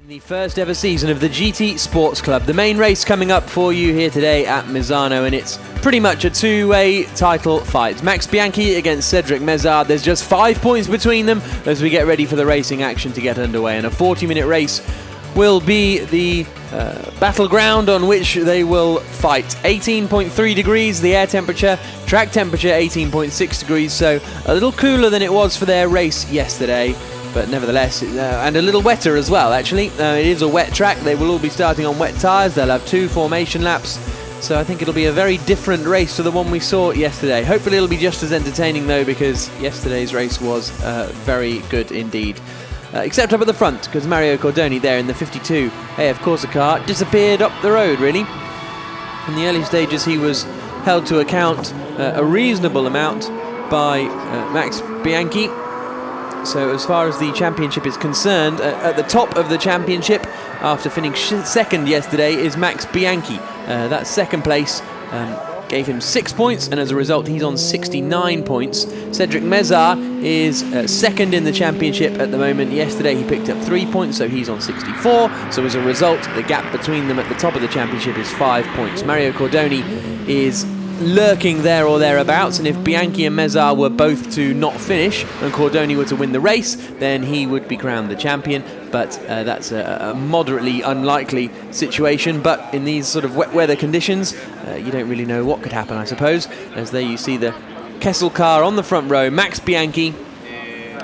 The first ever season of the GT Sports Club. The main race coming up for you here today at Misano, and it's pretty much a two-way title fight. Max Bianchi against Cedric Mézard. There's just 5 points between them as we get ready for the racing action to get underway, and a 40-minute race will be the battleground on which they will fight. 18.3 degrees the air temperature, track temperature 18.6 degrees, so a little cooler than it was for their race yesterday. But nevertheless, and a little wetter as well, actually. It is a wet track. They will all be starting on wet tyres. They'll have 2 formation laps. So I think it'll be a very different race to the one we saw yesterday. Hopefully it'll be just as entertaining, though, because yesterday's race was very good indeed. Except up at the front, because Mario Cordoni there in the 52 AF Corsa car disappeared up the road, really. In the early stages, he was held to account a reasonable amount by Max Bianchi. So as far as the championship is concerned, at the top of the championship, after finishing second yesterday, is Max Bianchi. That second place gave him 6 points, and as a result, he's on 69 points. Cedric Mézard is second in the championship at the moment. Yesterday, he picked up 3 points, so he's on 64. So as a result, the gap between them at the top of the championship is 5 points. Mario Cordoni is lurking there or thereabouts, and if Bianchi and Mézard were both to not finish and Cordoni were to win the race, then he would be crowned the champion, but that's a moderately unlikely situation. But in these sort of wet weather conditions, you don't really know what could happen, I suppose. As there you see the Kessel car on the front row, Max Bianchi,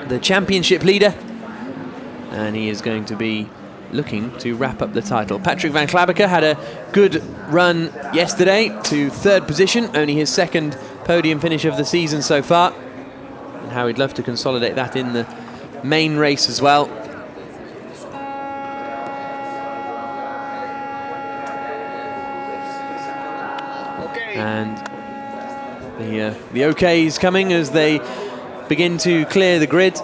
the championship leader, and he is going to be looking to wrap up the title. Patrick Van Klabaker had a good run yesterday to third position, only his second podium finish of the season so far, and how he'd love to consolidate that in the main race as well. And the OKs coming as they begin to clear the grid.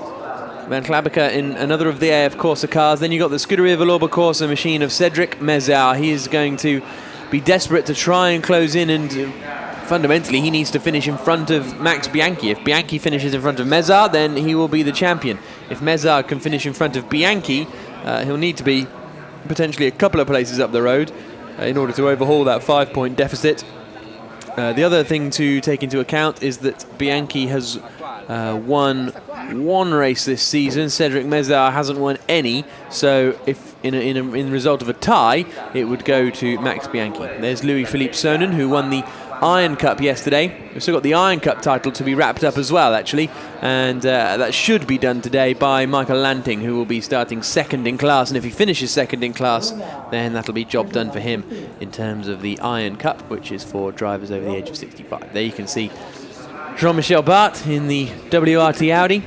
Van Klabaker in another of the AF Corsa cars. Then you've got the Scuderia Valoba Corsa machine of Cedric Mézard. He is going to be desperate to try and close in, and fundamentally he needs to finish in front of Max Bianchi. If Bianchi finishes in front of Mézard, then he will be the champion. If Mézard can finish in front of Bianchi, he'll need to be potentially a couple of places up the road in order to overhaul that 5-point deficit. The other thing to take into account is that Bianchi has won one race this season. Cedric Mézard hasn't won any, so if in result of a tie, it would go to Max Bianchi. There's Louis-Philippe Sonnen, who won the Iron Cup yesterday. We've still got the Iron Cup title to be wrapped up as well, actually, and that should be done today by Michael Lanting, who will be starting second in class, and if he finishes second in class, then that'll be job done for him in terms of the Iron Cup, which is for drivers over the age of 65. There you can see Jean-Michel Bart in the WRT Audi.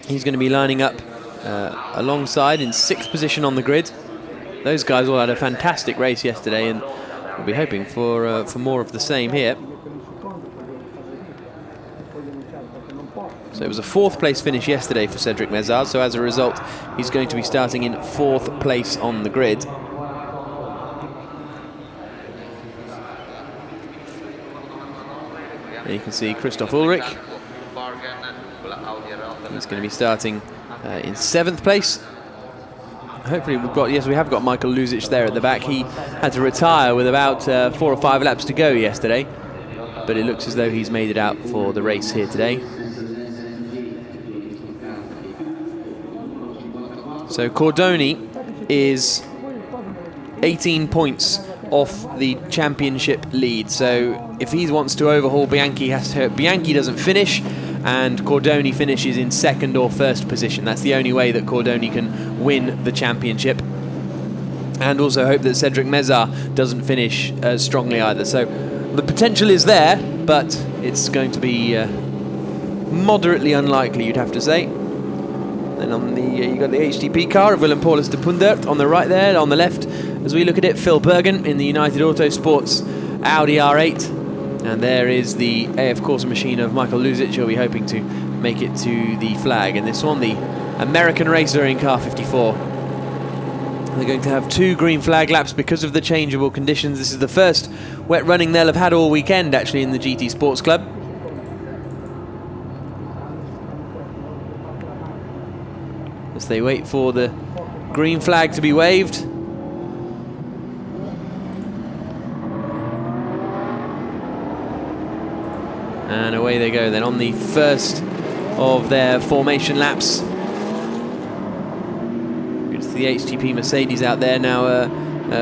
He's going to be lining up alongside in 6th position on the grid. Those guys all had a fantastic race yesterday, and we'll be hoping for more of the same here. So it was a 4th place finish yesterday for Cedric Mézard, so as a result, he's going to be starting in 4th place on the grid. There you can see Christoph Ulrich. He's going to be starting in 7th place. Hopefully we have got Michael Luzic there at the back. He had to retire with about 4 or 5 laps to go yesterday, but it looks as though he's made it out for the race here today. So Cordoni is 18 points off the championship lead. So if he wants to overhaul Bianchi, he has to hope Bianchi doesn't finish and Cordoni finishes in 2nd or 1st position. That's the only way that Cordoni can win the championship. And also hope that Cedric Mézard doesn't finish as strongly either. So the potential is there, but it's going to be moderately unlikely, you'd have to say. Then on the you got the HTP car of Willem Paulus de Pundert on the right there. On the left, as we look at it, Phil Bergen in the United Autosports Audi R8. And there is the AF Corsa machine of Michael Luzic, who'll be hoping to make it to the flag. And this one, the American racer in car 54. They're going to have 2 green flag laps because of the changeable conditions. This is the first wet running they'll have had all weekend, actually, in the GT Sports Club. As they wait for the Green flag to be waved. And away they go then on the first of their formation laps. It's the HTP Mercedes out there now.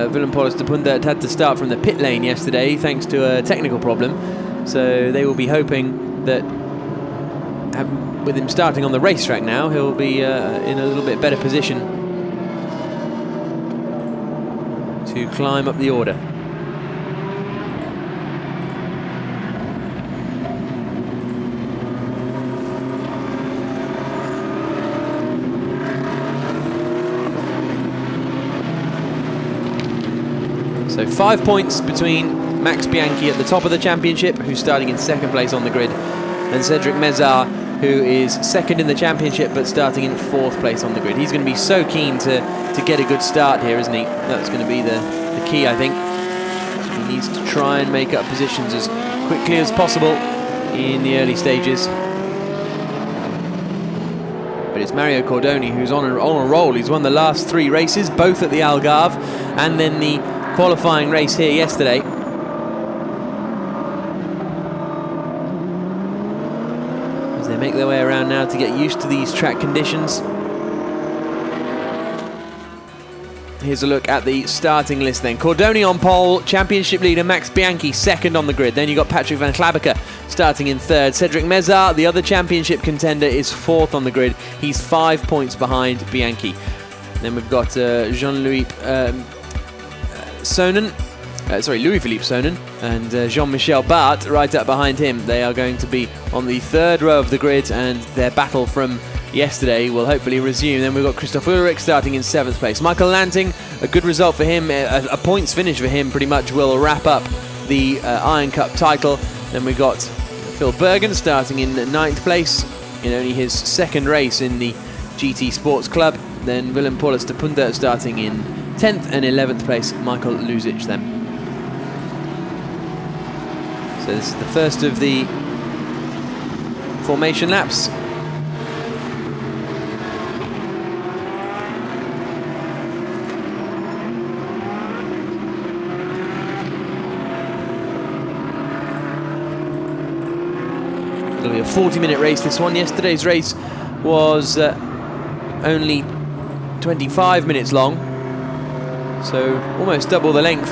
Willem Polis de Pundert had to start from the pit lane yesterday thanks to a technical problem. So they will be hoping that with him starting on the racetrack now, he'll be in a little bit better position to climb up the order. So 5 points between Max Bianchi at the top of the championship, who's starting in second place on the grid, and Cedric Mezard, who is second in the championship but starting in fourth place on the grid. He's going to be so keen to get a good start here, isn't he? That's going to be the key, I think. He needs to try and make up positions as quickly as possible in the early stages. But it's Mario Cordoni who's on a roll. He's won the last 3 races, both at the Algarve and then the qualifying race here yesterday. As they make their way around now to get used to these track conditions. Here's a look at the starting list then. Cordoni on pole, championship leader Max Bianchi second on the grid. Then you've got Patrick van Klabbeke starting in third. Cedric Mezard, the other championship contender, is fourth on the grid. He's 5 points behind Bianchi. Then we've got Louis-Philippe Sonnen and Jean-Michel Bart right up behind him. They are going to be on the third row of the grid, and their battle from yesterday will hopefully resume. Then we've got Christoph Ulrich starting in 7th place. Michael Lanting, a good result for him, a points finish for him pretty much will wrap up the Iron Cup title. Then we've got Phil Bergen starting in 9th place in only his second race in the GT Sports Club. Then Willem Polis de Pundert starting in 10th and 11th place, Michael Luzic then. So this is the first of the formation laps. It'll be a 40-minute race, this one. Yesterday's race was only 25 minutes long. So almost double the length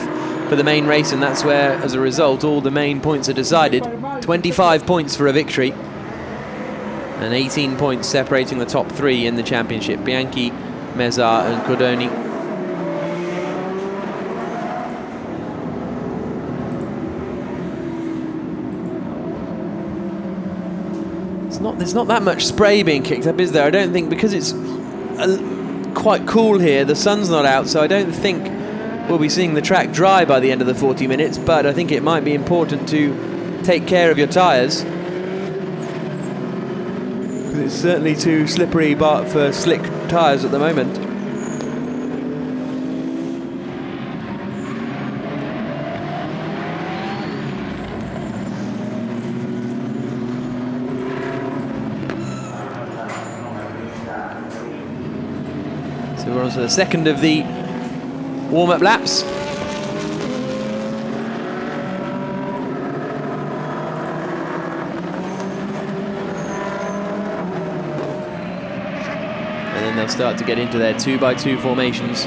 for the main race, and that's where, as a result, all the main points are decided. 25 points for a victory, and 18 points separating the top 3 in the championship. Bianchi, Mezard and Cordoni. There's not that much spray being kicked up, is there? I don't think, because it's quite cool here. The sun's not out, so I don't think we'll be seeing the track dry by the end of the 40 minutes, but I think it might be important to take care of your tyres. It's certainly too slippery for slick tyres at the moment. So we're on to the second of the warm-up laps. And then they'll start to get into their 2x2 formations.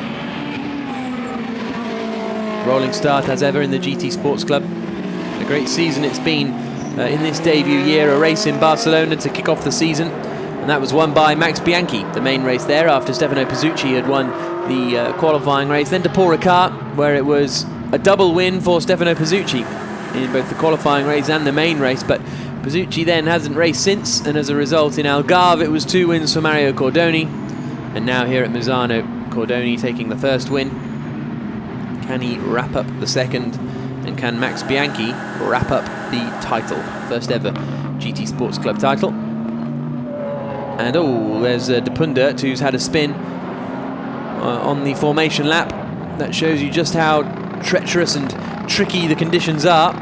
Rolling start as ever in the GT Sports Club. A great season it's been in this debut year, a race in Barcelona to kick off the season. And that was won by Max Bianchi, the main race there, after Stefano Pizzucci had won the qualifying race. Then to Paul Ricard, where it was a double win for Stefano Pizzucci in both the qualifying race and the main race. But Pizzucci then hasn't raced since, and as a result in Algarve it was 2 wins for Mario Cordoni. And now here at Misano, Cordoni taking the first win. Can he wrap up the second? And can Max Bianchi wrap up the title? First ever GT Sports Club title. And there's De Pundert, who's had a spin on the formation lap. That shows you just how treacherous and tricky the conditions are.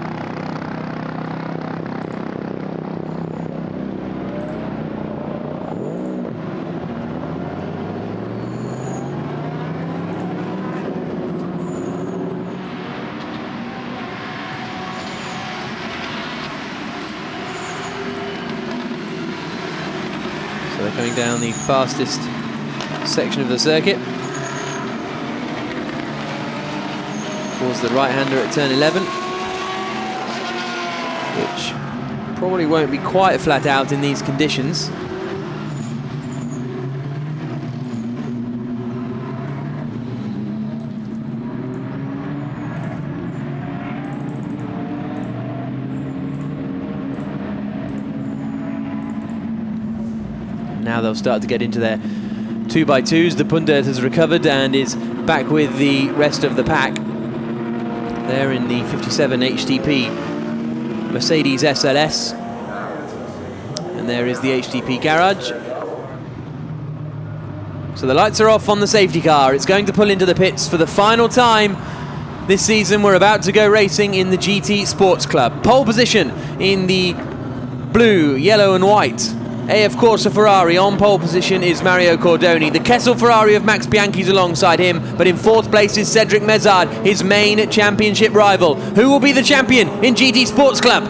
So they're coming down the fastest section of the circuit. Towards the right-hander at turn 11. Which probably won't be quite flat out in these conditions. Now they'll start to get into their 2x2s. The Pundert has recovered and is back with the rest of the pack. They're in the 57 HTP Mercedes SLS. And there is the HTP garage. So the lights are off on the safety car. It's going to pull into the pits for the final time this season. We're about to go racing in the GT Sports Club. Pole position in the blue, yellow and white AF Corsa Ferrari. On pole position is Mario Cordoni. The Kessel Ferrari of Max Bianchi's alongside him, but in fourth place is Cedric Mezard, his main championship rival. Who will be the champion in GT Sports Club?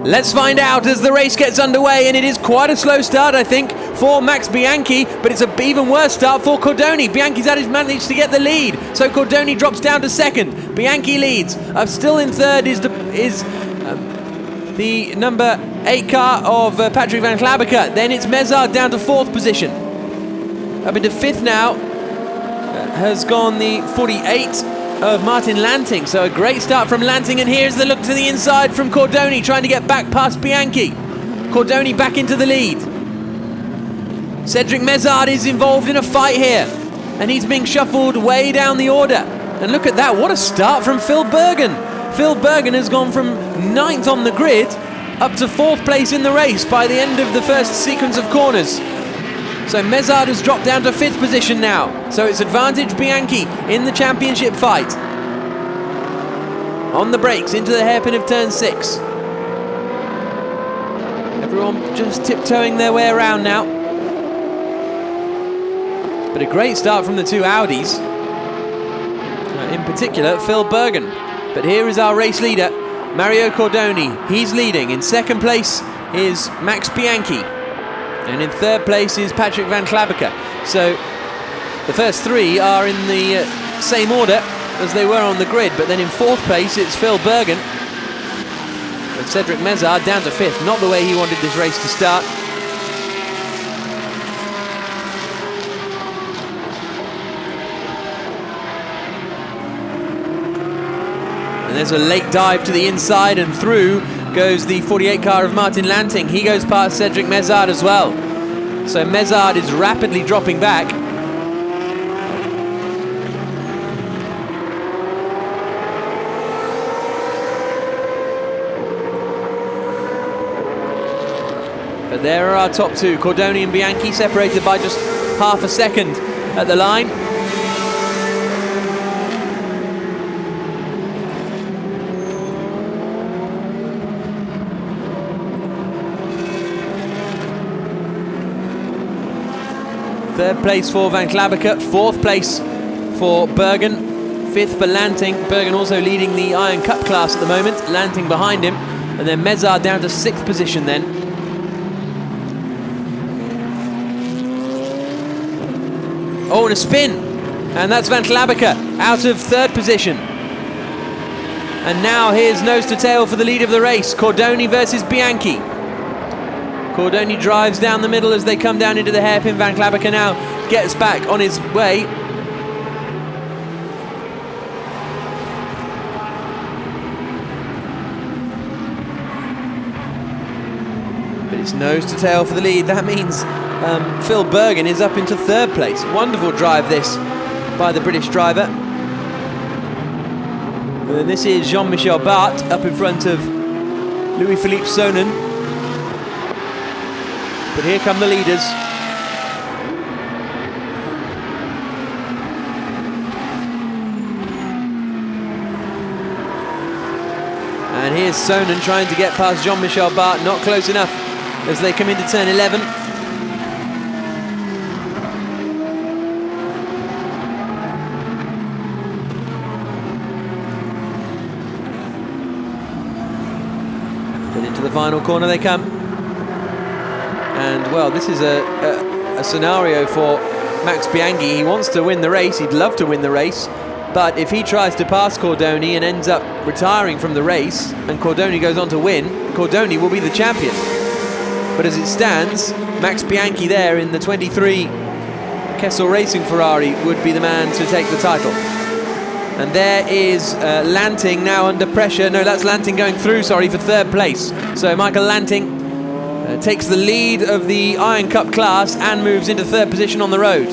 Let's find out as the race gets underway, and it is quite a slow start, I think, for Max Bianchi, but it's an even worse start for Cordoni. Bianchi's managed to get the lead, so Cordoni drops down to second. Bianchi leads. Still in third is the number 8 car of Patrick Van Klabbeke. Then it's Mezard down to fourth position. Up into fifth now has gone the 48 of Martin Lanting. So a great start from Lanting, and here's the look to the inside from Cordoni, trying to get back past Bianchi. Cordoni back into the lead. Cedric Mezard is involved in a fight here, and he's being shuffled way down the order. And look at that, what a start from Phil Bergen. Phil Bergen has gone from 9th on the grid up to 4th place in the race by the end of the first sequence of corners. So Mezard has dropped down to 5th position now. So it's advantage Bianchi in the championship fight. On the brakes into the hairpin of turn 6. Everyone just tiptoeing their way around now. But a great start from the two Audis. In particular, Phil Bergen. But here is our race leader, Mario Cordoni. He's leading. In second place is Max Bianchi. And in third place is Patrick Van Klabbeke. So the first three are in the same order as they were on the grid. But then in fourth place, it's Phil Bergen. And Cedric Mezard down to fifth. Not the way he wanted this race to start. There's a late dive to the inside, and through goes the 48 car of Martin Lanting. He goes past Cedric Mezard as well. So Mezard is rapidly dropping back. But there are our top two, Cordoni and Bianchi, separated by just half a second at the line. Third place for Van Klabbeke, fourth place for Bergen, fifth for Lanting. Bergen also leading the Iron Cup class at the moment, Lanting behind him, and then Mezard down to sixth position then. Oh, and a spin, and that's Van Klabbeke out of third position. And now here's nose to tail for the lead of the race, Cordoni versus Bianchi. Cordoni drives down the middle as they come down into the hairpin. Van Klabbeke now gets back on his way. But it's nose to tail for the lead. That means Phil Bergen is up into third place. Wonderful drive this by the British driver. And this is Jean-Michel Bart up in front of Louis-Philippe Sonnen. But here come the leaders. And here's Sonnen trying to get past Jean-Michel Bart, not close enough as they come into turn 11. But into the final corner they come. And, well, this is a scenario for Max Bianchi. He wants to win the race. He'd love to win the race. But if he tries to pass Cordoni and ends up retiring from the race, and Cordoni goes on to win, Cordoni will be the champion. But as it stands, Max Bianchi there in the 23 Kessel Racing Ferrari would be the man to take the title. And there is Lanting now under pressure. No, that's Lanting going through, sorry, for third place. So Michael Lanting takes the lead of the Iron Cup class and moves into third position on the road.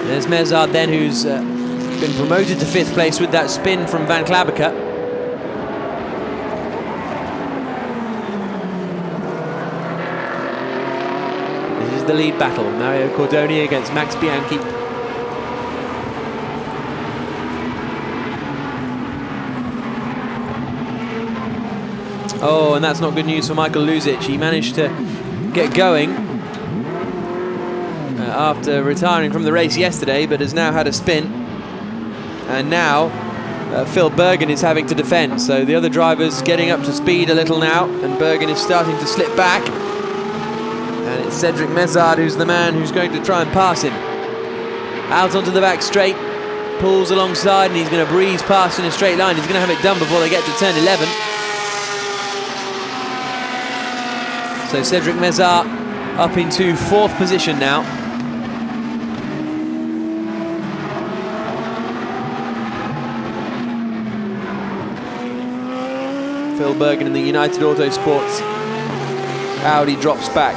There's Mezard then, who's been promoted to fifth place with that spin from Van Klabbeke. This is the lead battle. Mario Cordoni against Max Bianchi. Oh, and that's not good news for Michael Luzic. He managed to get going after retiring from the race yesterday, but has now had a spin. And now Phil Bergen is having to defend. So the other driver's getting up to speed a little now, and Bergen is starting to slip back. And it's Cedric Mezard who's the man who's going to try and pass him. Out onto the back straight, pulls alongside, and he's going to breeze past in a straight line. He's going to have it done before they get to turn 11. So Cedric Mezard up into fourth position now. Phil Bergen in the United Autosports Audi drops back.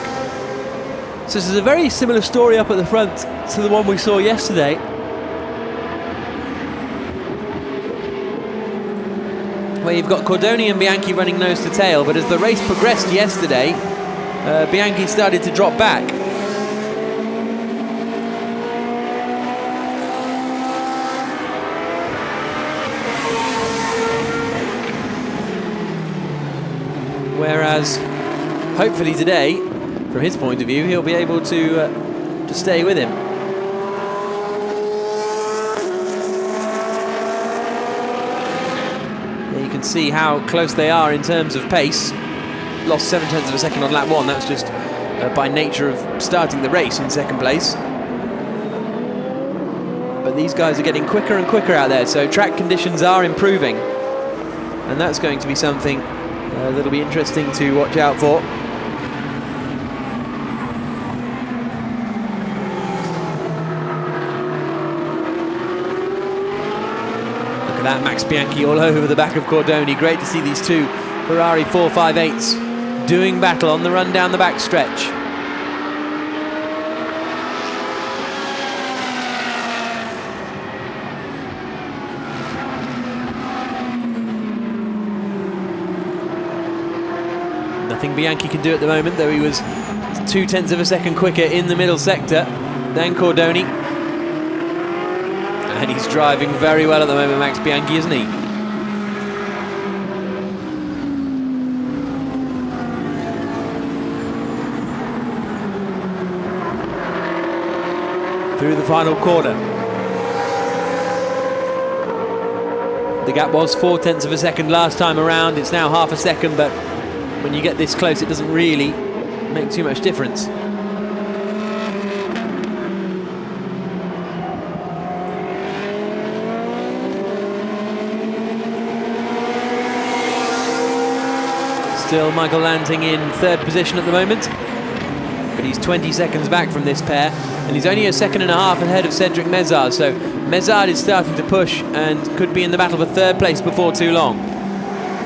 So this is a very similar story up at the front to the one we saw yesterday. Where you've got Cordoni and Bianchi running nose to tail, but as the race progressed yesterday, Bianchi started to drop back. Whereas, hopefully today, from his point of view, he'll be able to stay with him. There you can see how close they are in terms of pace. Lost 0.7 of a second on lap 1. That's just by nature of starting the race in second place. But these guys are getting quicker and quicker out there, so track conditions are improving. And that's going to be something that'll be interesting to watch out for. Look at that, Max Bianchi all over the back of Cordoni. Great to see these two Ferrari 458s doing battle on the run down the back stretch. Nothing Bianchi can do at the moment, though he was 0.2 of a second quicker in the middle sector than Cordoni. And he's driving very well at the moment, Max Bianchi, isn't he? Through the final corner. The gap was 0.4 of a second last time around. It's now half a second, but when you get this close, it doesn't really make too much difference. Still Michael Lanting in third position at the moment, but he's 20 seconds back from this pair, and he's only 1.5 seconds ahead of Cedric Mezard, so Mezard is starting to push and could be in the battle for third place before too long.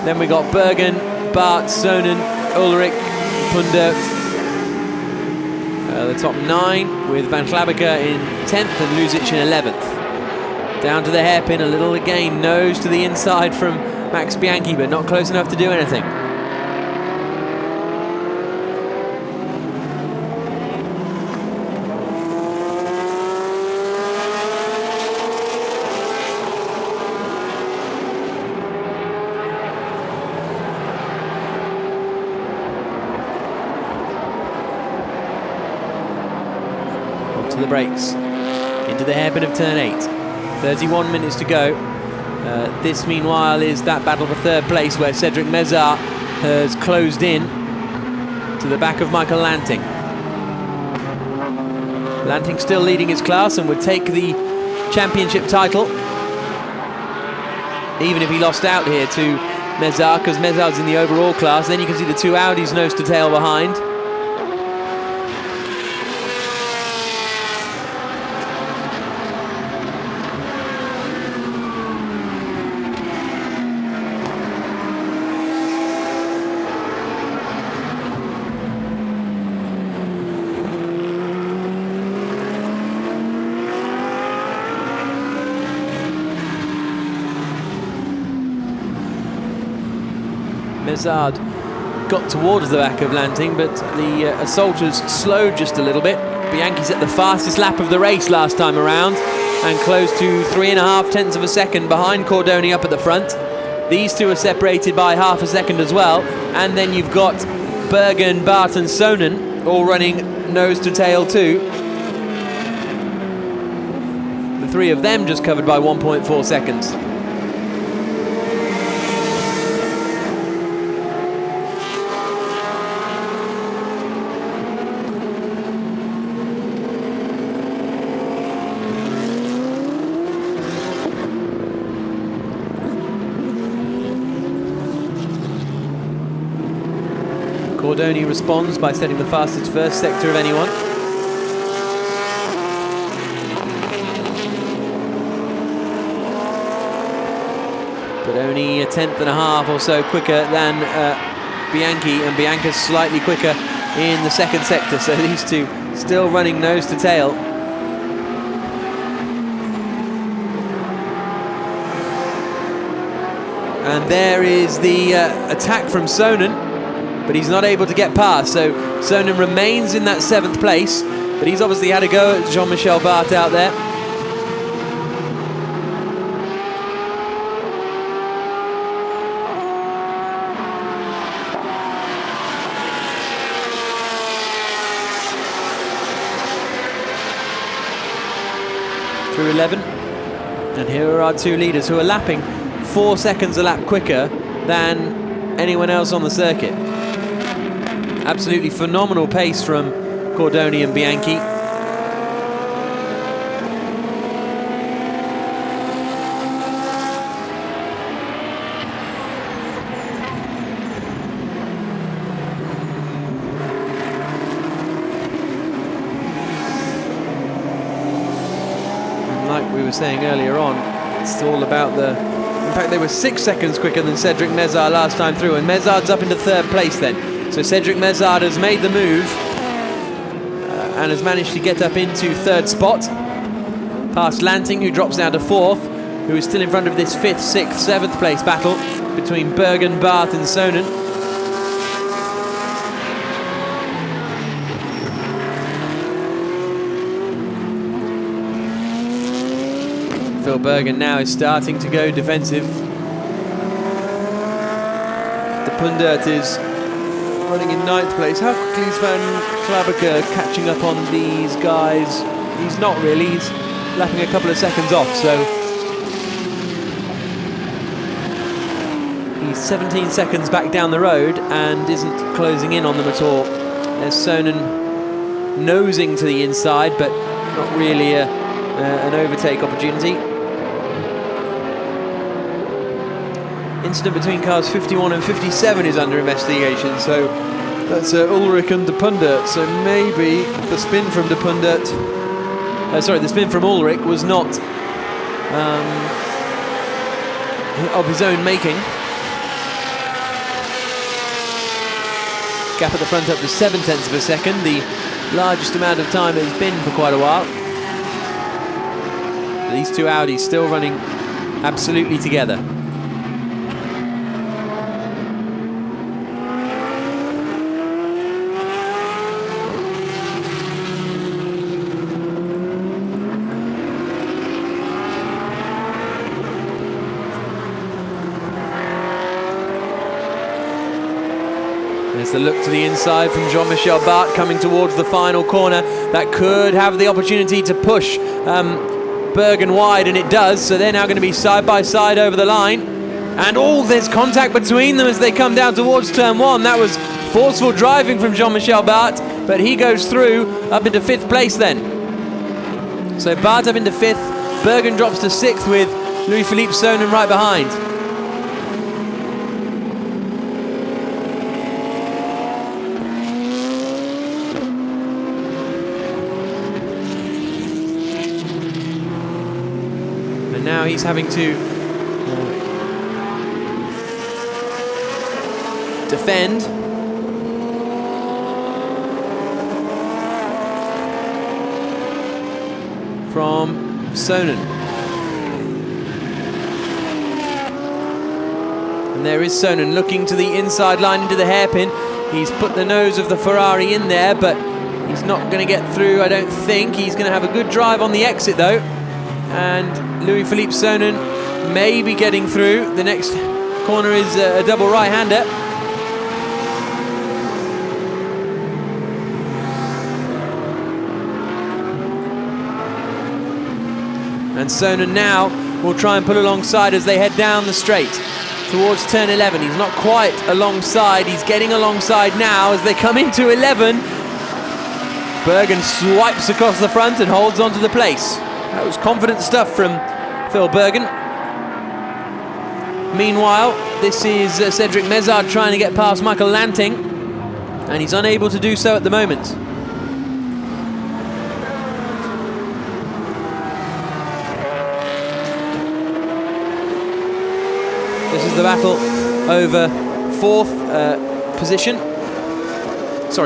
Then we got Bergen, Bart, Sonen, Ulrich, Pundert, the top 9, with Van Klabbeke in 10th and Luzic in 11th. Down to the hairpin, a little again, nose to the inside from Max Bianchi, but not close enough to do anything. The brakes. into the hairpin of turn 8. 31 minutes to go. This, meanwhile, is that battle for third place where Cedric Mezard has closed in to the back of Michael Lanting. Lanting still leading his class and would take the championship title, even if he lost out here to Mezard, because Mezard's in the overall class. Then you can see the two Audis nose to tail behind. Mezard got towards the back of Lanting, but the assaulters slowed just a little bit. Bianchi's at the fastest lap of the race last time around and close to 3.5 tenths of a second behind Cordoni up at the front. These two are separated by half a second as well, and then you've got Bergen, Bart and Sonen all running nose to tail too. The three of them just covered by 1.4 seconds. Cordoni responds by setting the fastest first sector of anyone. But only 1/10.5 or so quicker than Bianchi, and Bianca's slightly quicker in the second sector, so these two still running nose to tail. And there is the attack from Sonen, but he's not able to get past, so Sonen remains in that 7th place, but he's obviously had a go at Jean-Michel Bart out there. Through 11, and here are our two leaders who are lapping 4 seconds a lap quicker than anyone else on the circuit. Absolutely phenomenal pace from Cordoni and Bianchi. And like we were saying earlier on, it's all about the... In fact, they were 6 seconds quicker than Cedric Mezard last time through, and Mezard's up into 3rd place then. So Cedric Mezard has made the move and has managed to get up into 3rd spot, past Lanting, who drops down to 4th, who is still in front of this 5th, 6th, 7th place battle between Bergen, Bart and Sonen. Phil Bergen now is starting to go defensive. De Pundert is running in 9th place. How quickly is Van Klabaker catching up on these guys? He's not really. He's lapping a couple of seconds off, so he's 17 seconds back down the road and isn't closing in on them at all. There's Sonen nosing to the inside, but not really an overtake opportunity. Incident between cars 51 and 57 is under investigation, so that's Ulrich and De Pundert. So maybe the spin from De Pundert, the spin from Ulrich was not of his own making. Gap at the front up to 7 tenths of a second, the largest amount of time it's been for quite a while. These two Audis still running absolutely together. It's the look to the inside from Jean-Michel Bart coming towards the final corner. That could have the opportunity to push Bergen wide, and it does. So they're now going to be side by side over the line. And there's contact between them as they come down towards turn 1. That was forceful driving from Jean-Michel Bart, but he goes through up into 5th place then. So Bart up into 5th, Bergen drops to 6th with Louis-Philippe Sonnen right behind. And now he's having to defend. From Sonnen. And there is Sonnen looking to the inside line into the hairpin. He's put the nose of the Ferrari in there, but he's not going to get through, I don't think. He's going to have a good drive on the exit though. And Louis-Philippe Sonnen may be getting through. The next corner is a double right-hander. And Sonnen now will try and pull alongside as they head down the straight towards turn 11. He's not quite alongside. He's getting alongside now as they come into 11. Bergen swipes across the front and holds onto the place. That was confident stuff from Phil Bergen. Meanwhile, this is Cedric Mezard trying to get past Michael Lanting, and he's unable to do so at the moment. This is the battle over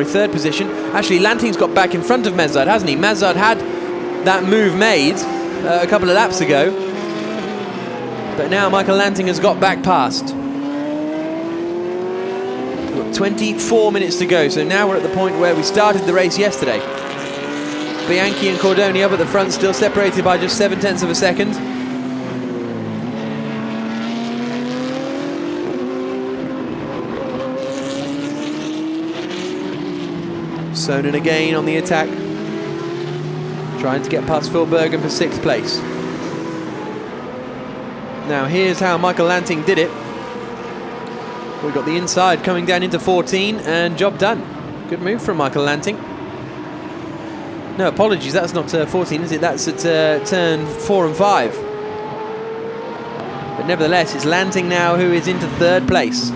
third position. Actually, Lanting's got back in front of Mezard, hasn't he? Mezard had that move made a couple of laps ago, but now Michael Lanting has got back past. We've got 24 minutes to go, so now we're at the point where we started the race yesterday. Bianchi and Cordoni up at the front, still separated by just 0.7 of a second. Sonnen again on the attack, trying to get past Phil Bergen for 6th place. Now here's how Michael Lanting did it. We've got the inside coming down into 14 and job done. Good move from Michael Lanting. No, apologies, that's not 14, is it? That's at turn 4 and 5. But nevertheless, it's Lanting now who is into 3rd place.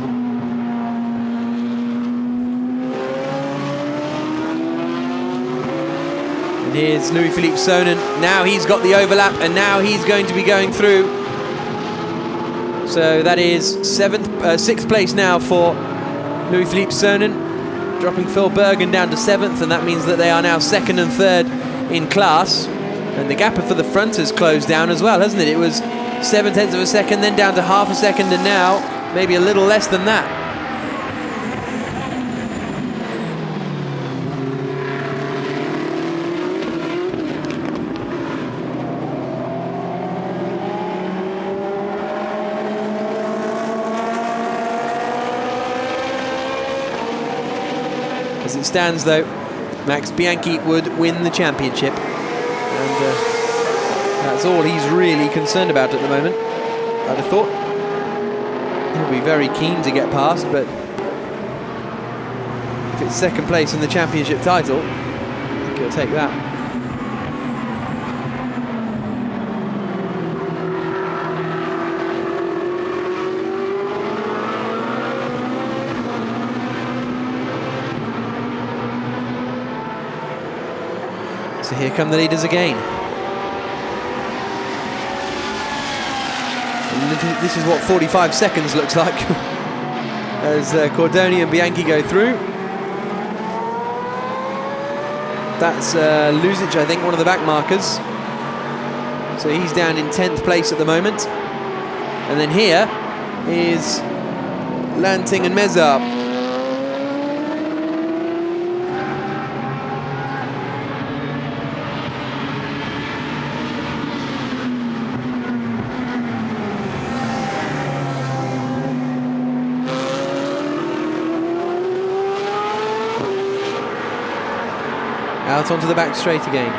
And here's Louis-Philippe Sonnen. Now he's got the overlap, and now he's going to be going through. So that is 6th place now for Louis-Philippe Sonnen, dropping Phil Bergen down to 7th, and that means that they are now 2nd and 3rd in class. And the gap for the front has closed down as well, hasn't it? It was 0.7 of a second, then down to half a second, and now maybe a little less than that. As it stands though, Max Bianchi would win the championship, and that's all he's really concerned about at the moment. I'd have thought he'll be very keen to get past, but if it's 2nd place in the championship title, I think he'll take that. So here come the leaders again. And this is what 45 seconds looks like as Cordoni and Bianchi go through. That's Luzic, I think, one of the back markers. So he's down in 10th place at the moment. And then here is Lanting and Mezard. out onto the back straight again.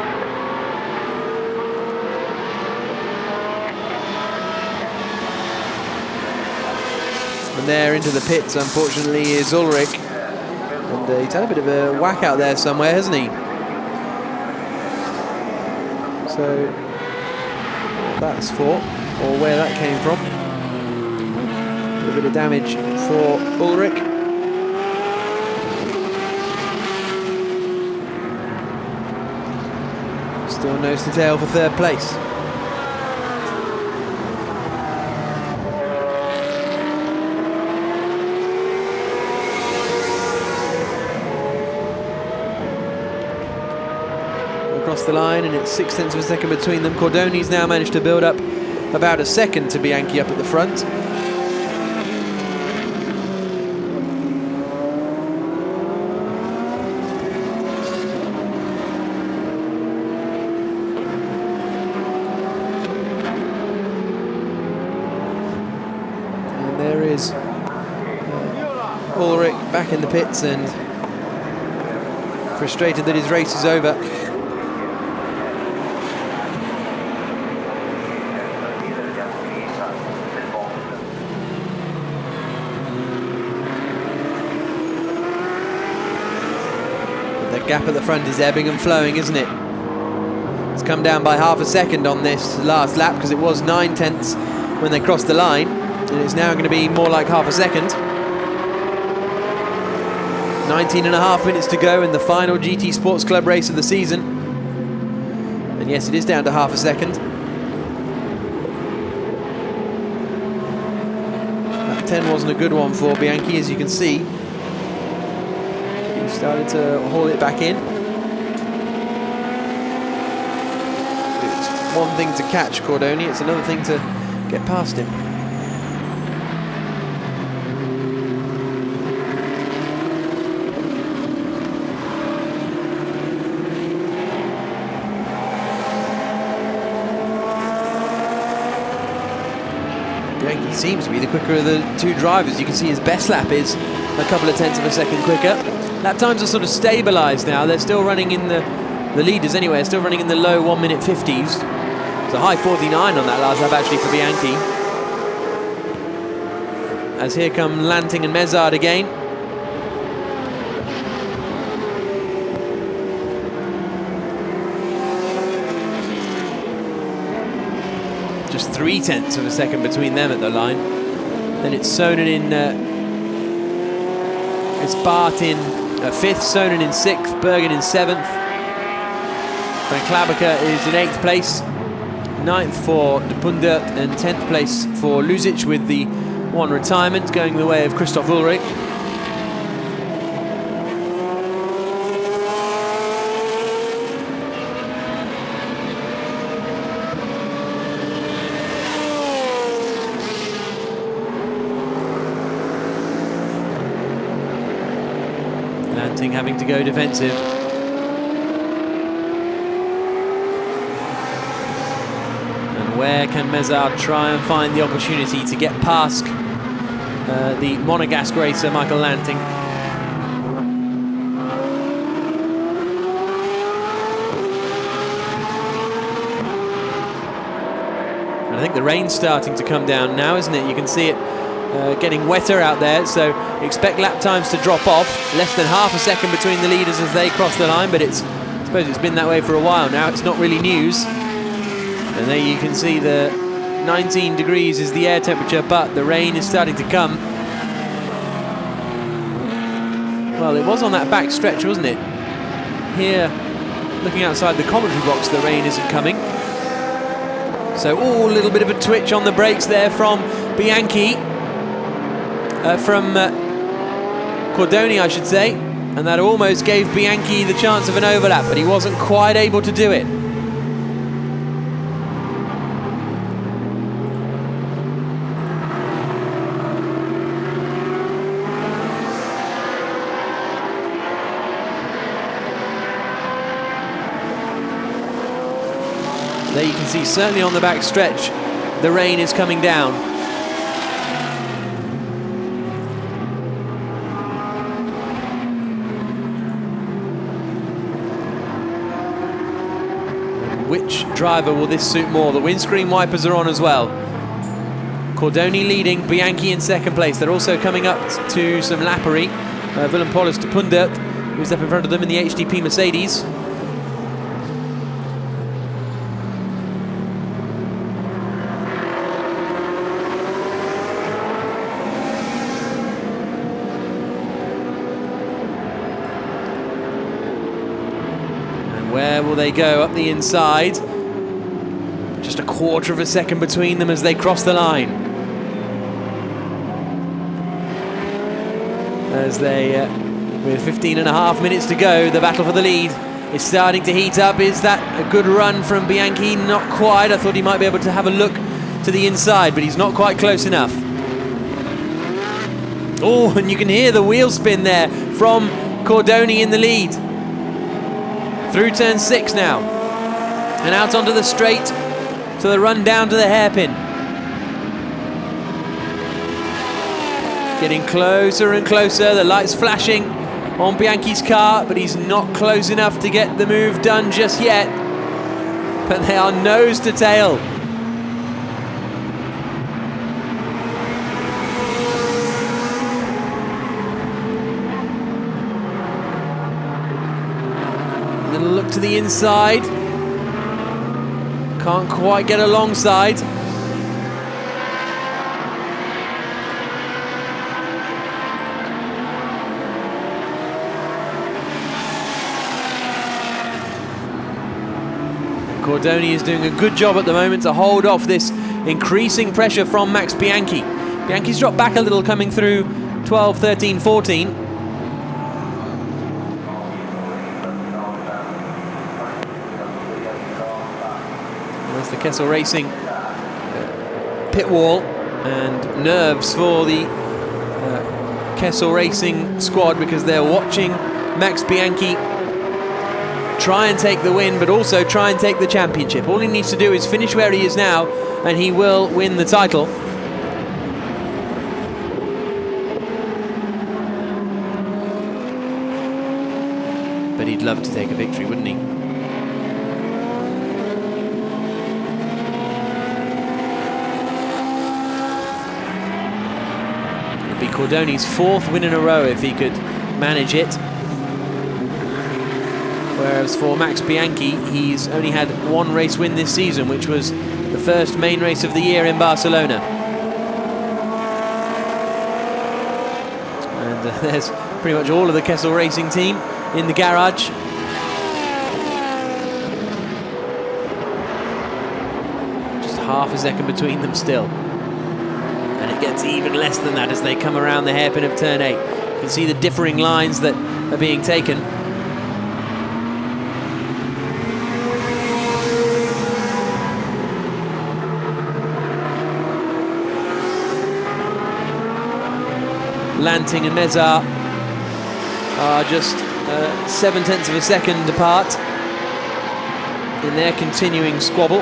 And there into the pits, unfortunately, is Ulrich. And he's had a bit of a whack out there somewhere, hasn't he? So, what that's for, or where that came from. A bit of damage for Ulrich. Still nose to tail for third place. Across the line, and it's 0.6 of a second between them. Cordoni's now managed to build up about a second to Bianchi up at the front. And there is Ulrich back in the pits and frustrated that his race is over. Gap at the front is ebbing and flowing, isn't it? It's come down by half a second on this last lap because it was 0.9 when they crossed the line, and it's now going to be more like half a second. 19.5 minutes to go in the final GT Sports Club race of the season, and yes, it is down to half a second. Lap 10 wasn't a good one for Bianchi, as you can see. Started to haul it back in. It's one thing to catch Cordoni, it's another thing to get past him. Bianchi seems to be the quicker of the two drivers. You can see his best lap is a couple of tenths of a second quicker. Lap times are sort of stabilised now. They're still running in the leaders anyway, still running in the low 1-minute 50s. It's a high 49 on that last lap actually for Bianchi. As here come Lanting and Mezard again. Just 0.3 of a second between them at the line. Then it's Sonen in, it's Bart in 5th, Sonen in 6th, Bergen in 7th. Van Klabacher is in 8th place, 9th for De Pundert, and 10th place for Luzic, with the one retirement going the way of Christoph Ulrich. Lanting having to go defensive. And where can Mezard try and find the opportunity to get past the Monegasque racer Michael Lanting? And I think the rain's starting to come down now, isn't it? You can see it getting wetter out there, so expect lap times to drop off. Less than half a second between the leaders as they cross the line, but I suppose it's been that way for a while now. It's not really news. And there you can see the 19 degrees is the air temperature, but the rain is starting to come. Well, it was on that back stretch, wasn't it? Here, looking outside the commentary box, the rain isn't coming. So, a little bit of a twitch on the brakes there from Bianchi. From Cordoni, I should say, and that almost gave Bianchi the chance of an overlap, but he wasn't quite able to do it. There you can see, certainly on the back stretch, the rain is coming down. driver will this suit more? The windscreen wipers are on as well. Cordoni leading, Bianchi in second place. They're also coming up to some lappery. Willem Paulus de Pundert, who's up in front of them in the HDP Mercedes. And where will they go? Up the inside. Just a quarter of a second between them as they cross the line. As they, with 15.5 minutes to go, the battle for the lead is starting to heat up. Is that a good run from Bianchi? Not quite. I thought he might be able to have a look to the inside, but he's not quite close enough. Oh, and you can hear the wheel spin there from Cordoni in the lead. Through turn 6 now. And out onto the straight to the run down to the hairpin. Getting closer and closer, the lights flashing on Bianchi's car, but he's not close enough to get the move done just yet. But they are nose to tail. A little look to the inside. Can't quite get alongside. Cordoni is doing a good job at the moment to hold off this increasing pressure from Max Bianchi. Bianchi's dropped back a little coming through 12, 13, 14. There's the Kessel Racing pit wall, and nerves for the Kessel Racing squad, because they're watching Max Bianchi try and take the win, but also try and take the championship. All he needs to do is finish where he is now, and he will win the title. But he'd love to take a victory, wouldn't he? It'd be Cordoni's 4th win in a row if he could manage it. Whereas for Max Bianchi, he's only had 1 race win this season, which was the first main race of the year in Barcelona. And there's pretty much all of the Kessel Racing team in the garage. Just half a second between them still. And it gets even less than that as they come around the hairpin of turn 8. You can see the differing lines that are being taken. Lanting and Mezar are just 0.7 of a second apart in their continuing squabble.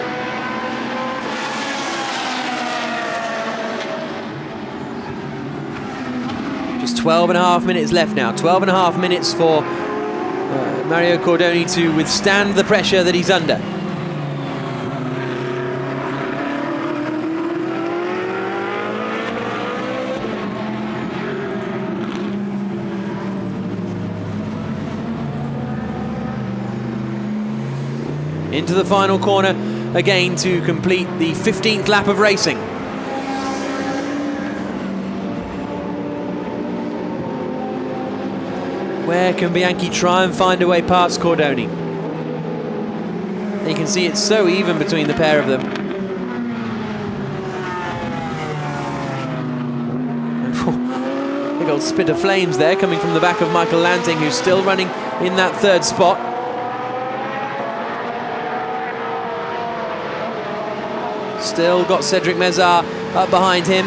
Just 12.5 minutes left now. 12.5 minutes for Mario Cordoni to withstand the pressure that he's under. Into the final corner again to complete the 15th lap of racing. Where can Bianchi try and find a way past Cordoni? You can see it's so even between the pair of them. And big old spit of flames there coming from the back of Michael Lanting, who's still running in that 3rd spot. Still got Cedric Mezar up behind him.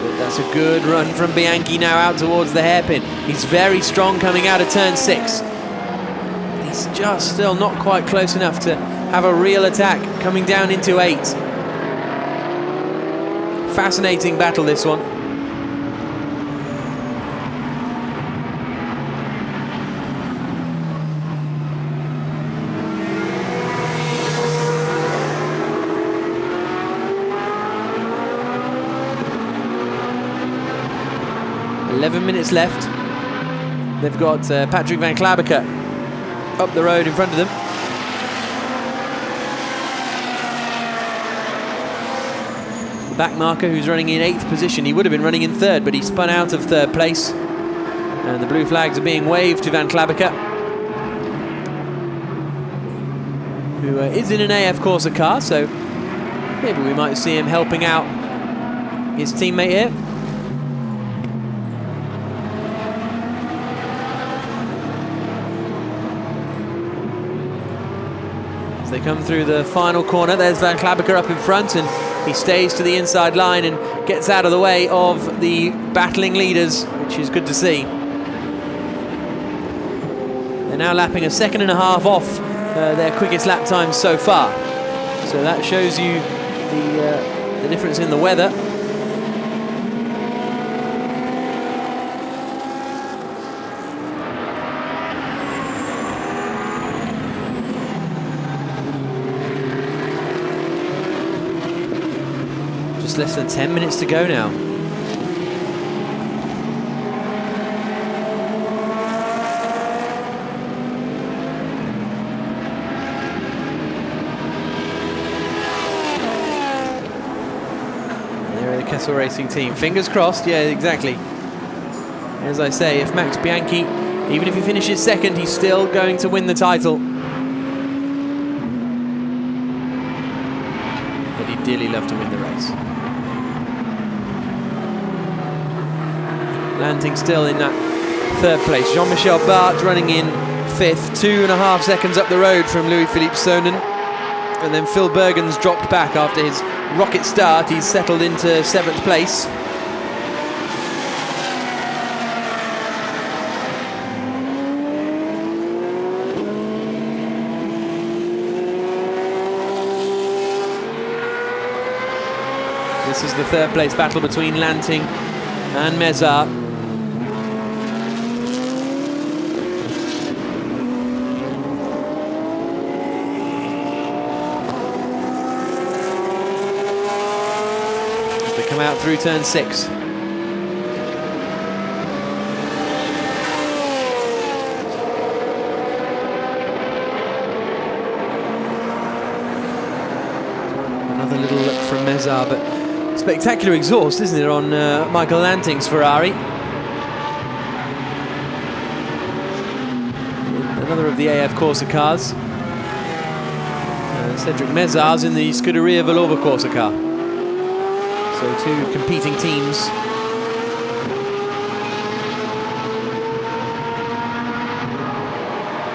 But that's a good run from Bianchi now out towards the hairpin. He's very strong coming out of turn 6. He's just still not quite close enough to have a real attack coming down into 8. Fascinating battle, this one. 7 minutes left. They've got Patrick Van Klabaker up the road in front of them. The back marker, who's running in 8th position, he would have been running in 3rd, but he spun out of 3rd place. And the blue flags are being waved to Van Klabaker, who is in an AF Corsa car, so maybe we might see him helping out his teammate here. As they come through the final corner, there's Van Klabaker up in front, and he stays to the inside line and gets out of the way of the battling leaders, which is good to see. They're now lapping a 1.5 seconds off their quickest lap times so far. So that shows you the difference in the weather. Just less than 10 minutes to go now. Kessel Racing team. Fingers crossed, yeah, exactly. As I say, if Max Bianchi, even if he finishes 2nd, he's still going to win the title. But he'd dearly love to win the race. Lanting still in that 3rd place. Jean-Michel Bart running in 5th, 2.5 seconds up the road from Louis-Philippe Sonnen. And then Phil Bergen's dropped back after his rocket start. He's settled into 7th place. This is the 3rd place battle between Lanting and Mezar. Come out through turn 6. Another little look from Mezar, but spectacular exhaust, isn't it, on Michael Lanting's Ferrari. Another of the AF Corsa cars. Cedric Mezar's in the Scuderia Villorba Corsa car. So 2 competing teams.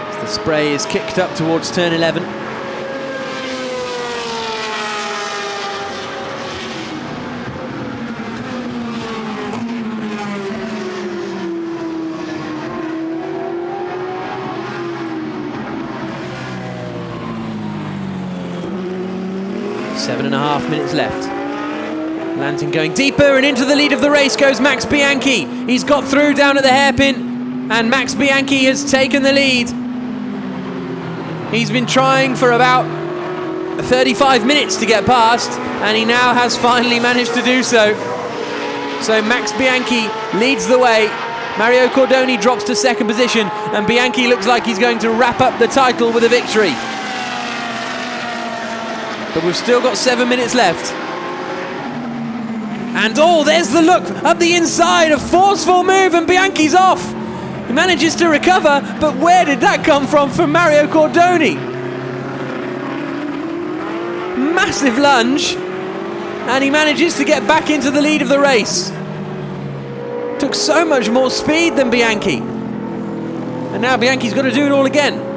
As the spray is kicked up towards turn 11. Seven and a half minutes left. Lanting going deeper, and into the lead of the race goes Max Bianchi. He's got through down at the hairpin, and Max Bianchi has taken the lead. He's been trying for about 35 minutes to get past, and he now has finally managed to do so. So Max Bianchi leads the way. Mario Cordoni drops to 2nd position, and Bianchi looks like he's going to wrap up the title with a victory. But we've still got 7 minutes left. And oh, there's the look up the inside, a forceful move, and Bianchi's off. He manages to recover, but where did that come from Mario Cordoni? Massive lunge, and he manages to get back into the lead of the race. Took so much more speed than Bianchi. And now Bianchi's got to do it all again.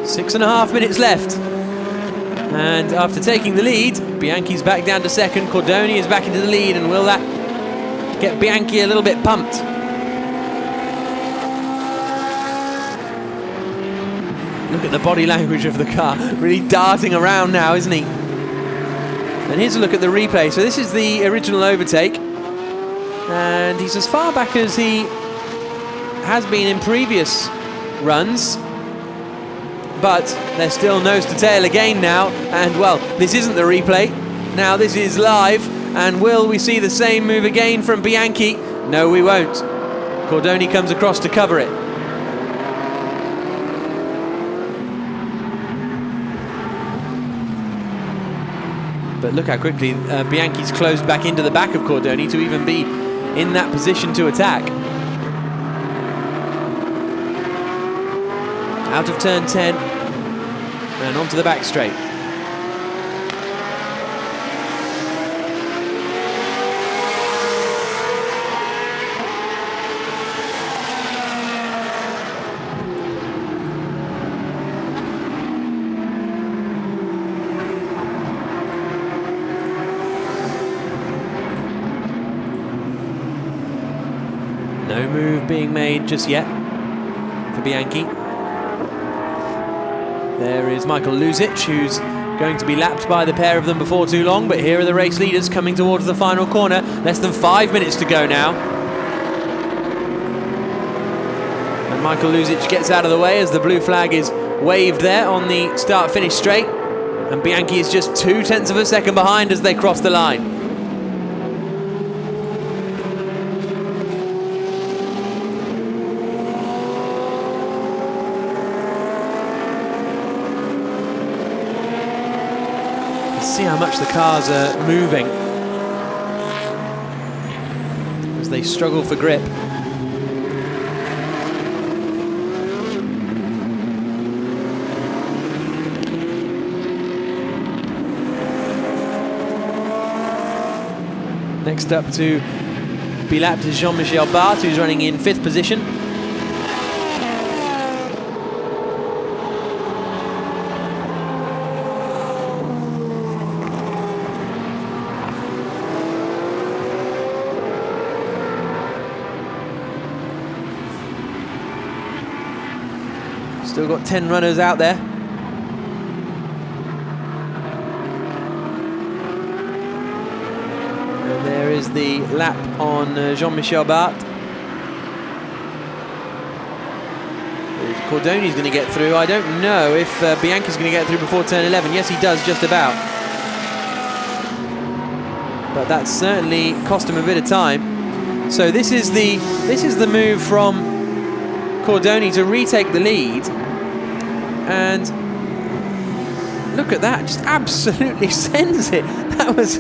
Six and a half minutes left. And after taking the lead, Bianchi's back down to 2nd. Cordoni is back into the lead, and will that get Bianchi a little bit pumped? Look at the body language of the car, really darting around now, isn't he? And here's a look at the replay. So this is the original overtake, and he's as far back as he has been in previous runs, but they're still nose to tail again now. And well, this isn't the replay. Now this is live, and will we see the same move again from Bianchi? No, we won't. Cordoni comes across to cover it. But look how quickly Bianchi's closed back into the back of Cordoni to even be in that position to attack. Out of turn 10 and onto the back straight. No move being made just yet for Bianchi. There is Michael Luzic, who's going to be lapped by the pair of them before too long, but here are the race leaders coming towards the final corner. Less than 5 minutes to go now. And Michael Luzic gets out of the way as the blue flag is waved there on the start-finish straight. And Bianchi is just 0.2 of a second behind as they cross the line. See how much the cars are moving as they struggle for grip. Next up to be lapped is Jean-Michel Barth, who's running in 5th position. Still got 10 runners out there. And there is the lap on Jean-Michel Barth. Cordoni's going to get through. I don't know if Bianchi's going to get through before turn 11. Yes, he does, just about. But that certainly cost him a bit of time. So this is the move from Cordoni to retake the lead. And look at that, just absolutely sends it. That was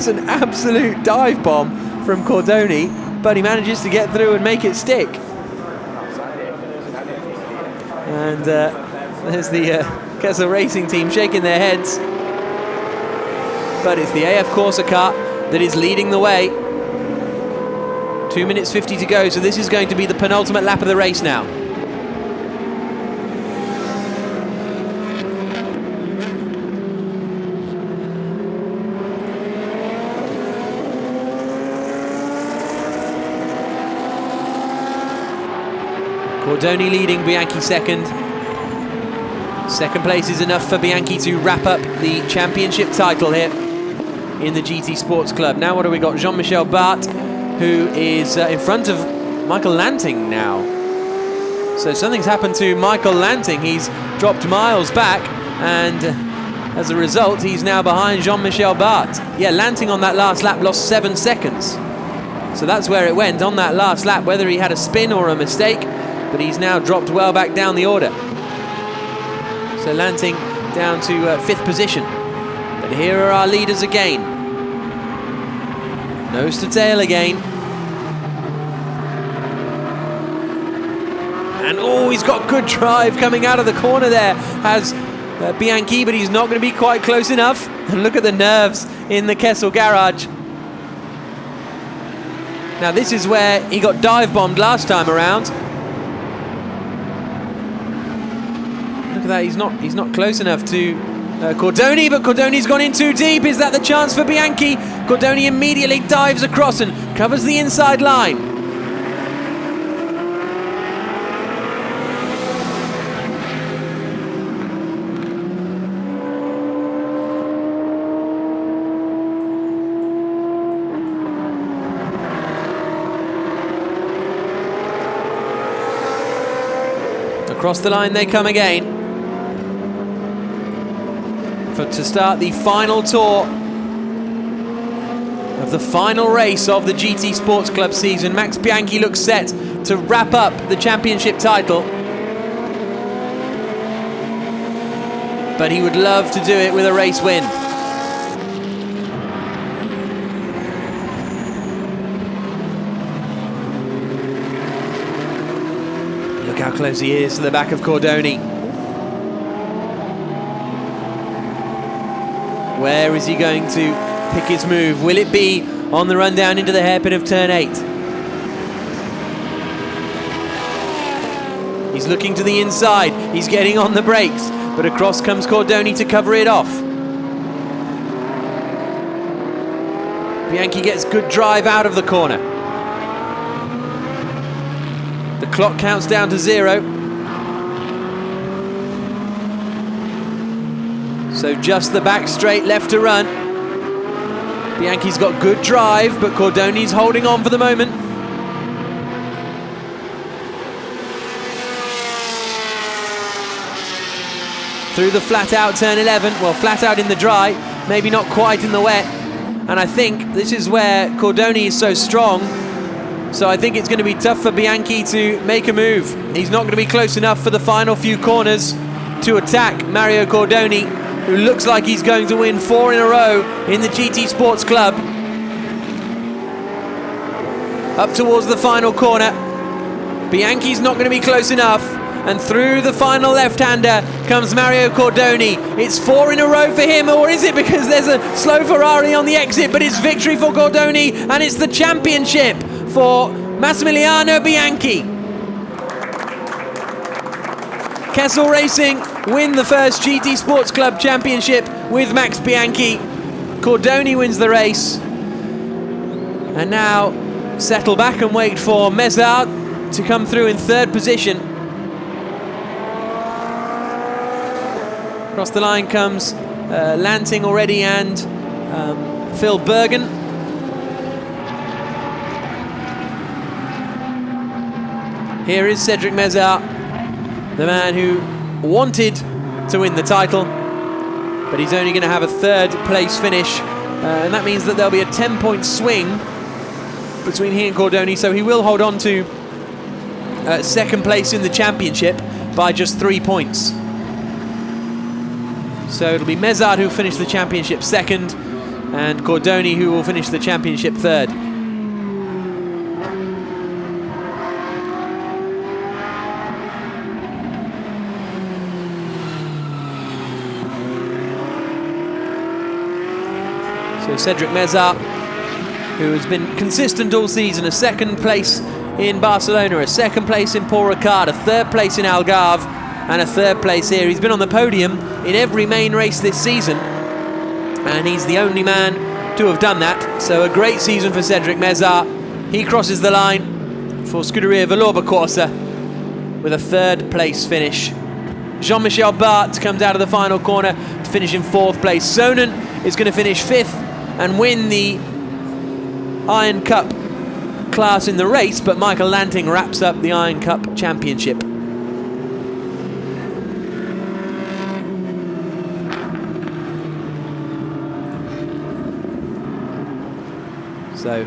an absolute dive bomb from Cordoni, but he manages to get through and make it stick. And there's the Kessel Racing team shaking their heads. But it's the AF Corsa car that is leading the way. 2 minutes 50 to go, so this is going to be the penultimate lap of the race now. Cordoni leading, Bianchi second. Second place is enough for Bianchi to wrap up the championship title here in the GT Sports Club. Now what have we got? Jean-Michel Barth, who is in front of Michael Lanting now. So something's happened to Michael Lanting. He's dropped miles back, and as a result, he's now behind Jean-Michel Barth. Yeah, Lanting on that last lap lost 7 seconds. So that's where it went on that last lap, whether he had a spin or a mistake. But he's now dropped well back down the order. So Lanting down to 5th position. But here are our leaders again. Nose to tail again. And oh, he's got good drive coming out of the corner there. Has Bianchi, but he's not going to be quite close enough. And look at the nerves in the Kessel garage. Now this is where he got dive bombed last time around. Look at that, he's not close enough to Cordoni, but Cordoni's gone in too deep. Is that the chance for Bianchi? Cordoni immediately dives across and covers the inside line. Across the line they come again to start the final tour of the final race of the GT Sports Club season. Max Bianchi looks set to wrap up the championship title, but he would love to do it with a race win. Look how close he is to the back of Cordoni. Where is he going to pick his move? Will it be on the run down into the hairpin of turn 8? He's looking to the inside. He's getting on the brakes, but across comes Cordoni to cover it off. Bianchi gets good drive out of the corner. The clock counts down to 0. So just the back straight left to run. Bianchi's got good drive, but Cordoni's holding on for the moment. Through the flat out turn 11, well, flat out in the dry, maybe not quite in the wet. And I think this is where Cordoni is so strong. So I think it's going to be tough for Bianchi to make a move. He's not going to be close enough for the final few corners to attack Mario Cordoni, who looks like he's going to win 4 in a row in the GT Sports Club. Up towards the final corner. Bianchi's not going to be close enough. And through the final left-hander comes Mario Cordoni. It's 4 in a row for him, or is it because there's a slow Ferrari on the exit? But it's victory for Cordoni, and it's the championship for Massimiliano Bianchi. Kessel Racing win the first GT Sports Club championship with Max Bianchi. Cordoni wins the race. And now settle back and wait for Mezard to come through in 3rd position. Across the line comes Lanting already and Phil Bergen. Here is Cedric Mezard, the man who wanted to win the title, but he's only going to have a 3rd place finish, and that means that there'll be a 10-point swing between he and Cordoni, so he will hold on to 2nd place in the championship by just 3 points. So it'll be Mezard who will finish the championship 2nd, and Cordoni who will finish the championship 3rd. So Cedric Mezard, who has been consistent all season, a 2nd place in Barcelona, a 2nd place in Paul Ricard, a 3rd place in Algarve, and a 3rd place here. He's been on the podium in every main race this season, and he's the only man to have done that. So a great season for Cedric Mezard. He crosses the line for Scuderia Valour Corsa with a 3rd place finish. Jean-Michel Bart comes out of the final corner to finish in 4th place. Sonen is going to finish 5th and win the Iron Cup class in the race, but Michael Lanting wraps up the Iron Cup championship. So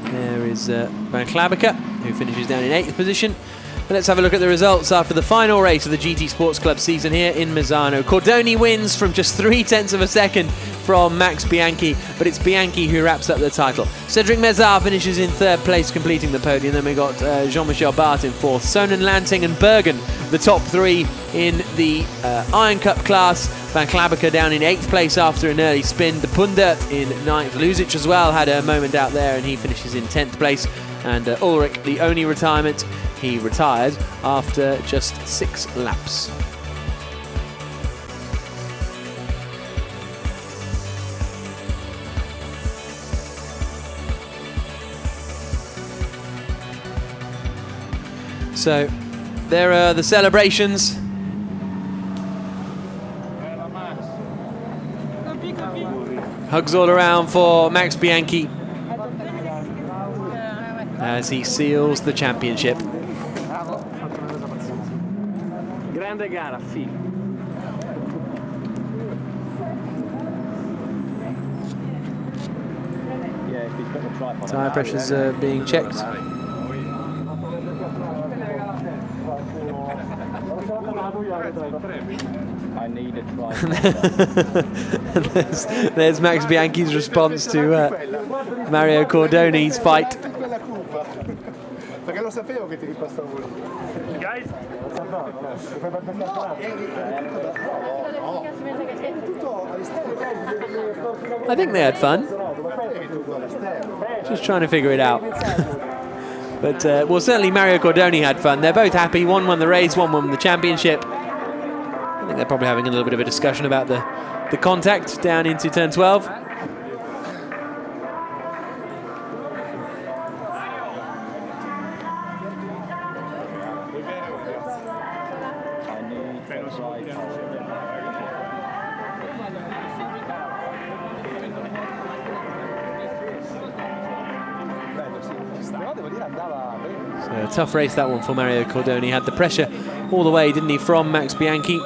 there is Van Klabaker, who finishes down in 8th position. And let's have a look at the results after the final race of the GT Sports Club season here in Misano. Cordoni wins from just 0.3 of a second from Max Bianchi, but it's Bianchi who wraps up the title. Cedric Mezard finishes in 3rd place, completing the podium. Then we got Jean-Michel Bart in 4th. Sonen, Lanting and Bergen, the top 3 in the Iron Cup class. Van Klabaker down in 8th place after an early spin. De Pundert in 9th. Luzic as well had a moment out there, and he finishes in 10th place. And Ulrich, the only retirement, he retired after just 6 laps. So there are the celebrations. Hugs all around for Max Bianchi. as he seals the championship. Grande gara, sì. Tyre pressures are being checked. I need a try. there's Max Bianchi's response to Mario Cordoni's fight. Guys, I think they had fun. Just trying to figure it out. But, well, certainly Mario Cordoni had fun. They're both happy. One won the race, one won the championship. I think they're probably having a little bit of a discussion about the contact down into turn 12. So a tough race, that one, for Mario Cordoni. Had the pressure all the way, didn't he, from Max Bianchi.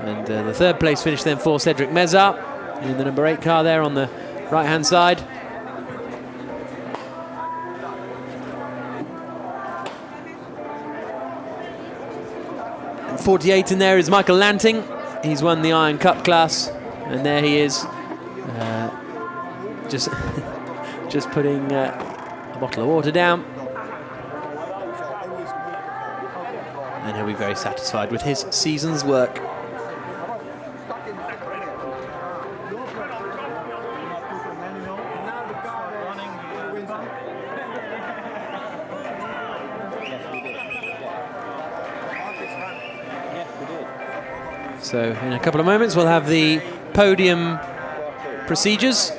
And the third place finish then for Cedric Mezar in the number 8 car there on the right-hand side. And 48 in there is Michael Lanting. He's won the Iron Cup class, and there he is, just just putting a bottle of water down. And he'll be very satisfied with his season's work. So in a couple of moments we'll have the podium procedures.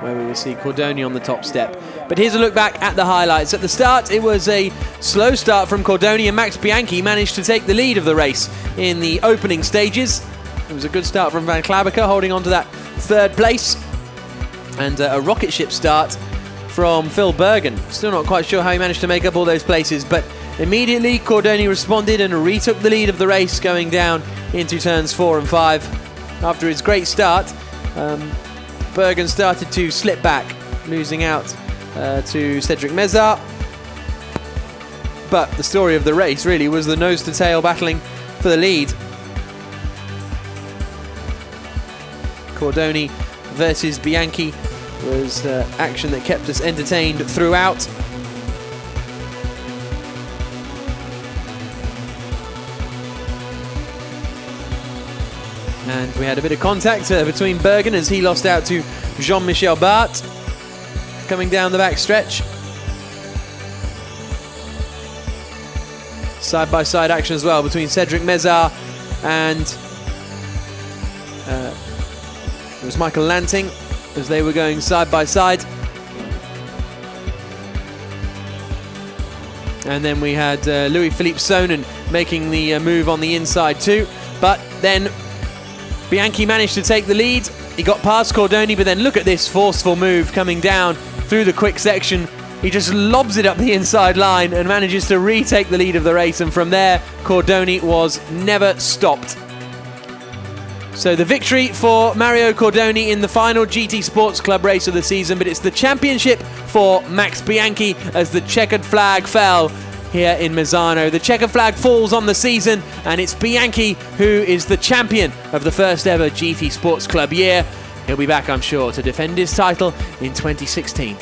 Where we will see Cordoni on the top step. But here's a look back at the highlights. At the start, it was a slow start from Cordoni, and Max Bianchi managed to take the lead of the race in the opening stages. It was a good start from Van Klabaker, holding on to that third place. And a rocket ship start from Phil Bergen. Still not quite sure how he managed to make up all those places, but immediately Cordoni responded and retook the lead of the race going down into turns 4 and 5. After his great start, Bergen started to slip back, losing out to Cedric Mezar. But the story of the race really was the nose-to-tail battling for the lead. Cordoni versus Bianchi was action that kept us entertained throughout. And we had a bit of contact between Bergen as he lost out to Jean-Michel Bart coming down the back stretch. Side-by-side action as well between Cedric Mezar and it was Michael Lanting as they were going side-by-side. And then we had Louis-Philippe Sonnen making the move on the inside too. But then Bianchi managed to take the lead. He got past Cordoni, but then look at this forceful move coming down through the quick section. He just lobs it up the inside line and manages to retake the lead of the race, and from there Cordoni was never stopped. So the victory for Mario Cordoni in the final GT Sports Club race of the season, but it's the championship for Max Bianchi as the checkered flag fell here in Misano. The checkered flag falls on the season, and it's Bianchi who is the champion of the first ever GT Sports Club year. He'll be back, I'm sure, to defend his title in 2016.